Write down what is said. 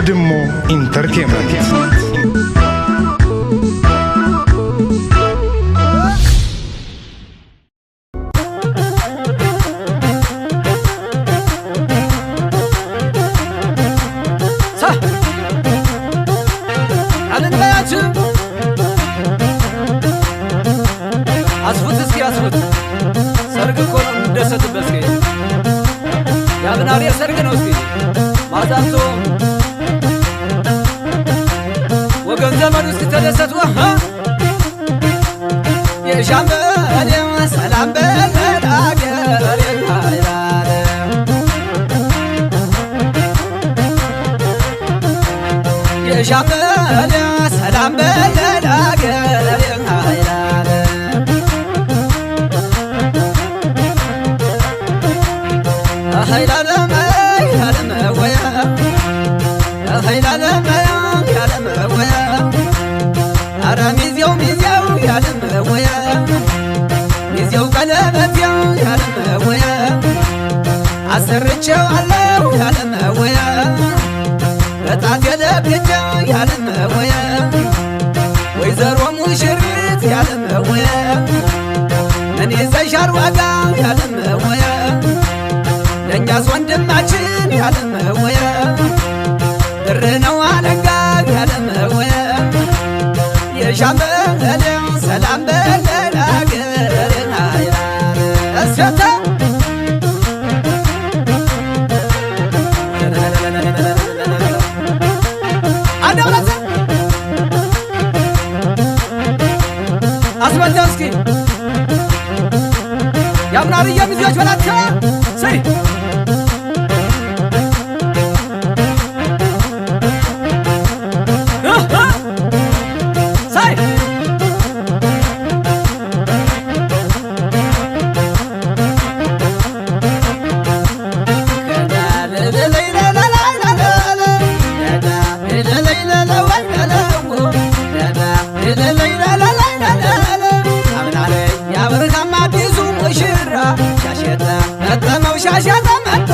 አውድሞ ኢንተርቴይንመንት አስፉት እስኪ አስፉት ሰርግ እኮ ነው እንደሰትበት እስኪ ያብናሪ ሰርግ ነው እስኪ ማዛቶ ወገን ዘመድ እስኪ ተደሰቱ የሻምበል ሰላም በለዳገር የካይራለ የሻምበል ሰላም በለዳገር የካይራለ ሀይላለም ያለመወያ ሀይላለም ያለመወያ አረ ሚዜው ያለመወያ ሚዜው ቀለበትያው ያለመወያ አሰርቼው አለው ያለመወያ በጣት የለብጀው ያለመወያ ወይዘሮ ሙሽሪት ያለመወያ እኔ ዘይሻር ዋጋ ያለመወያ ለእኛስ ወንድማችን ያለመወያ ብር ነው አለንጋ ያለመወያ የሻምበል ሰላም በለዳገር አይራር እስፈታ አዳውላታ አስመጣ እስኪ ያምናር የሚዜዎች በላቸው ሰይ ሻሸተ መጣ